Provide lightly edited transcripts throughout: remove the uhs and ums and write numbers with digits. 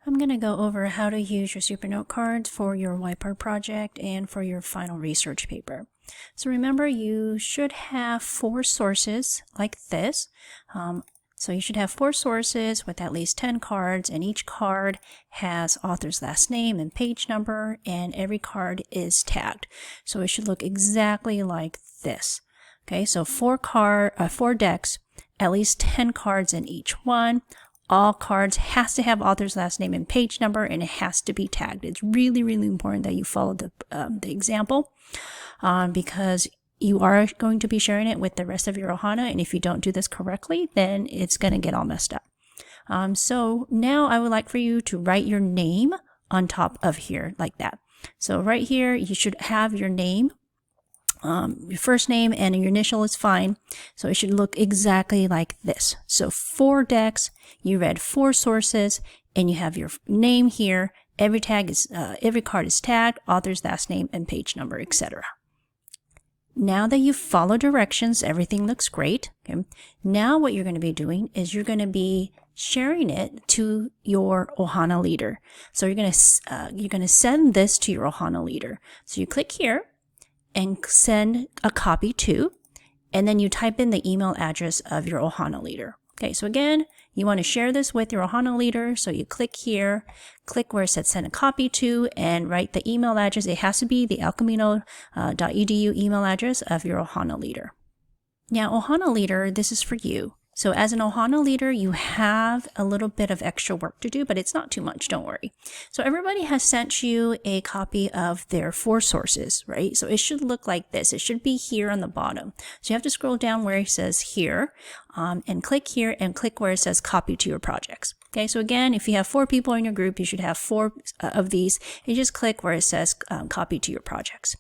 I'm going to go over how to use your Supernote cards for your whiteboard project and for your final research paper. So remember, you should have 4 sources like this. So you should have 4 sources with at least 10 cards, and each card has author's last name and page number, and every card is tagged. So it should look exactly like this. Okay, so 4 decks, at least 10 cards in each one. All cards has to have author's last name and page number, and it has to be tagged. It's really, really important that you follow the example because you are going to be sharing it with the rest of your Ohana, and if you don't do this correctly, then it's going to get all messed up. So now I would like for you to write your name on top of here like that. So right here, you should have your name. Your first name and your initial is fine. So it should look exactly like this. So 4 decks, you read 4 sources, and you have your name here. Every card is tagged, author's last name and page number, etc. Now that you follow directions, everything looks great. Okay? Now what you're going to be doing is you're going to be sharing it to your Ohana leader. So you're going to send this to your Ohana leader. So you click here and send a copy to, and then you type in the email address of your Ohana leader. Okay, so again, you want to share this with your Ohana leader, so you click here, click where it says send a copy to, and write the email address. It has to be the alcamino.edu email address of your Ohana leader. Now, Ohana leader, this is for you. So as an Ohana leader, you have a little bit of extra work to do, but it's not too much, don't worry. So everybody has sent you a copy of their 4 sources, right? So it should look like this. It should be here on the bottom. So you have to scroll down where it says here, and click here and click where it says copy to your projects. Okay, so again, if you have 4 people in your group, you should have 4 of these. You just click where it says copy to your projects.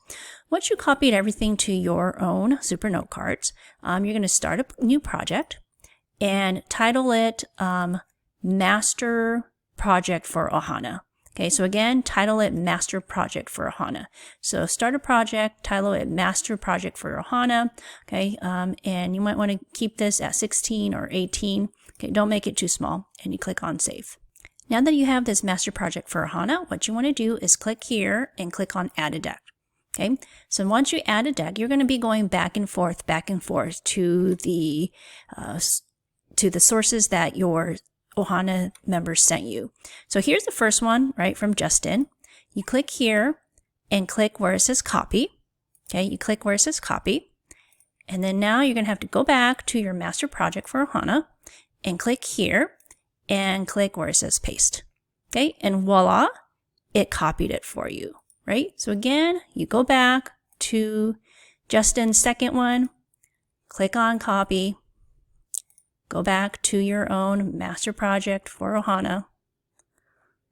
Once you copied everything to your own Supernote cards, you're going to start a new project and title it Master Project for Ohana. Okay, so again, title it Master Project for Ohana. So start a project, title it Master Project for Ohana. Okay, and you might want to keep this at 16 or 18. Okay, don't make it too small, and you click on Save. Now that you have this Master Project for Ohana, what you want to do is click here and click on Add a Deck. Okay, so once you add a deck, you're going to be going back and forth to the sources that your Ohana members sent you. So here's the first one, right, from Justin. You click here and click where it says copy. Okay, you click where it says copy. And then now you're going to have to go back to your master project for Ohana and click here and click where it says paste. Okay, and voila, it copied it for you, right? So again, you go back to Justin's second one, click on copy, go back to your own master project for Ohana.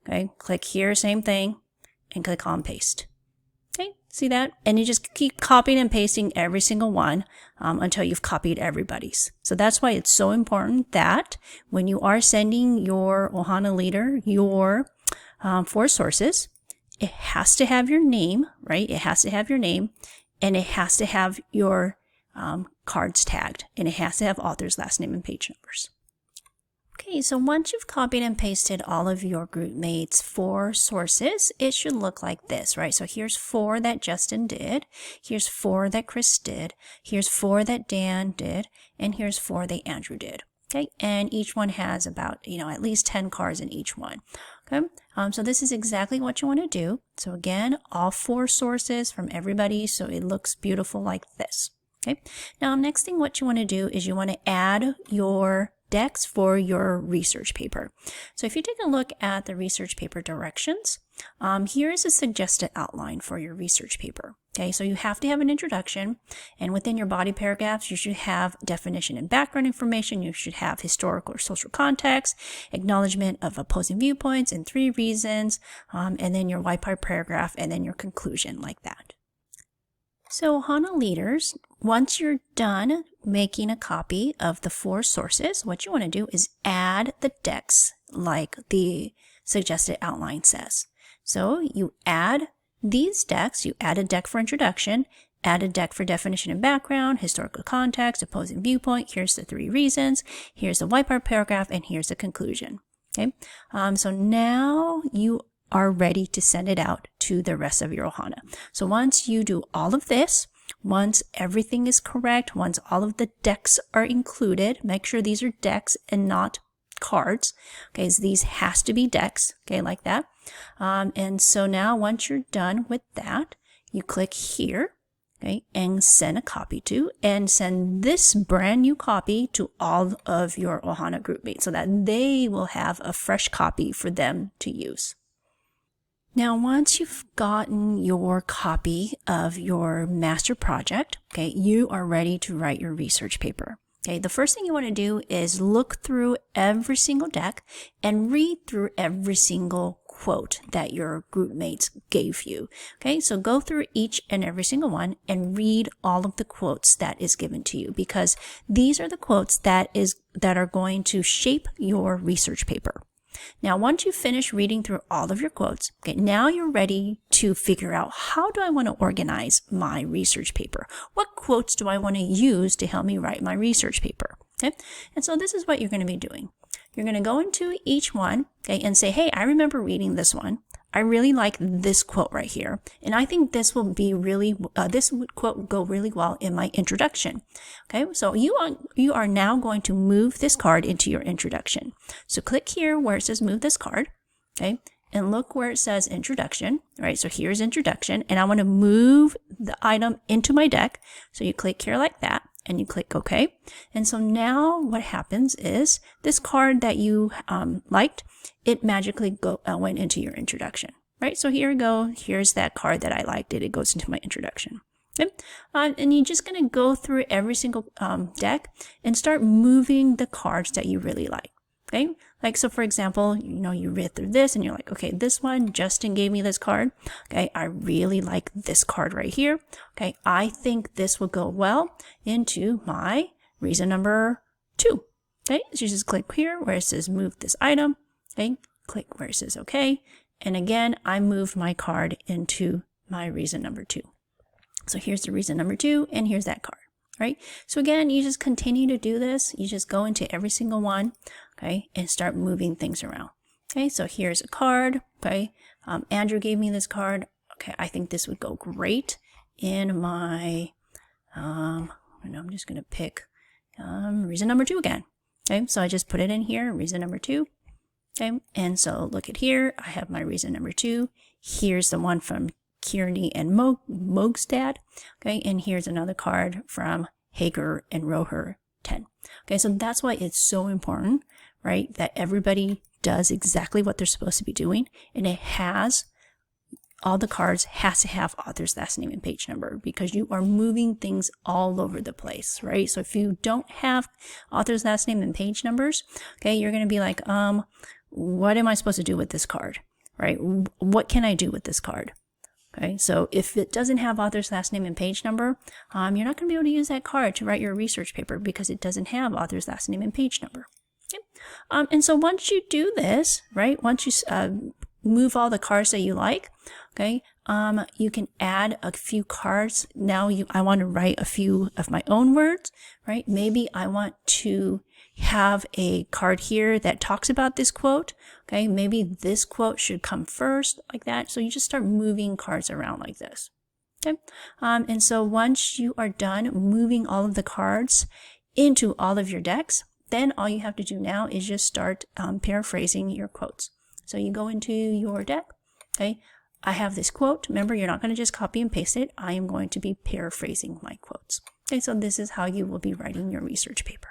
Okay, click here, same thing, and click on paste. Okay, see that? And you just keep copying and pasting every single one until you've copied everybody's. So that's why it's so important that when you are sending your Ohana leader your 4 sources, it has to have your name, right? It has to have your name, and it has to have your cards tagged, and it has to have author's last name and page numbers. Okay, so once you've copied and pasted all of your group mates' 4 sources, it should look like this, right? So here's 4 that Justin did, here's 4 that Chris did, here's 4 that Dan did, and here's 4 that Andrew did. Okay, and each one has about, at least 10 cards in each one. Okay, so this is exactly what you want to do. So again, all 4 sources from everybody, so it looks beautiful like this. Okay, now next thing what you want to do is you want to add your decks for your research paper. So if you take a look at the research paper directions, here is a suggested outline for your research paper. Okay, so you have to have an introduction, and within your body paragraphs, you should have definition and background information. You should have historical or social context, acknowledgement of opposing viewpoints, and 3 reasons, and then your whiteboard paragraph, and then your conclusion like that. So Ohana leaders, once you're done making a copy of the 4 sources, what you want to do is add the decks like the suggested outline says. So you add these decks, you add a deck for introduction, add a deck for definition and background, historical context, opposing viewpoint, here's the 3 reasons, here's the whiteboard paragraph, and here's the conclusion. Okay, so now you are ready to send it out to the rest of your Ohana. So once you do all of this, once everything is correct, once all of the decks are included, make sure these are decks and not cards. Okay, so these has to be decks, okay, like that. And so now once you're done with that, you click here, okay, and send a copy to, and send this brand new copy to all of your Ohana group mates so that they will have a fresh copy for them to use. Now, once you've gotten your copy of your master project, okay, you are ready to write your research paper. Okay, the first thing you want to do is look through every single deck and read through every single quote that your group mates gave you. Okay, so go through each and every single one and read all of the quotes that is given to you, because these are the quotes that are going to shape your research paper. Now, once you finish reading through all of your quotes, okay, now you're ready to figure out, how do I want to organize my research paper? What quotes do I want to use to help me write my research paper? Okay, and so this is what you're going to be doing. You're going to go into each one, okay, and say, hey, I remember reading this one. I really like this quote right here, and I think this will be really, this quote will go really well in my introduction. Okay, so you are now going to move this card into your introduction. So click here where it says move this card, okay, and look where it says introduction, right? So here's introduction, and I want to move the item into my deck. So you click here like that, and you click OK. And so now what happens is this card that you liked, it magically went into your introduction, right? So here we go. Here's that card that I liked. It goes into my introduction. Okay? And you're just going to go through every single deck and start moving the cards that you really like. Okay, like, so for example, you read through this and you're like, okay, this one, Justin gave me this card. Okay, I really like this card right here. Okay, I think this will go well into my reason number 2. Okay, so you just click here where it says move this item. Okay, click where it says okay. And again, I moved my card into my reason number 2. So here's the reason number 2, and here's that card. Right? So again, you just continue to do this. You just go into every single one, okay, and start moving things around. Okay, so here's a card. Okay, Andrew gave me this card. Okay, I think this would go great in my, I'm just going to pick reason number 2 again. Okay, so I just put it in here, reason number 2. Okay, and so look at here. I have my reason number 2. Here's the one from Kearney and Mogstad. Okay, and here's another card from Hager and Roher 10. Okay, so that's why it's so important, right, that everybody does exactly what they're supposed to be doing, and it has, all the cards has to have author's last name and page number, because you are moving things all over the place, right? So if you don't have author's last name and page numbers, okay, you're going to be like, what am I supposed to do with this card, right? What can I do with this card? Okay, so if it doesn't have author's last name and page number, you're not going to be able to use that card to write your research paper because it doesn't have author's last name and page number. Okay? And so once you do this, right, once you move all the cards that you like, okay, you can add a few cards. Now I want to write a few of my own words, right? Maybe I want to have a card here that talks about this quote. Okay, maybe this quote should come first, like that. So you just start moving cards around like this. Okay, and so once you are done moving all of the cards into all of your decks, then all you have to do now is just start paraphrasing your quotes. So you go into your deck. Okay, I have this quote. Remember, you're not going to just copy and paste it. I am going to be paraphrasing my quotes. Okay, so this is how you will be writing your research paper.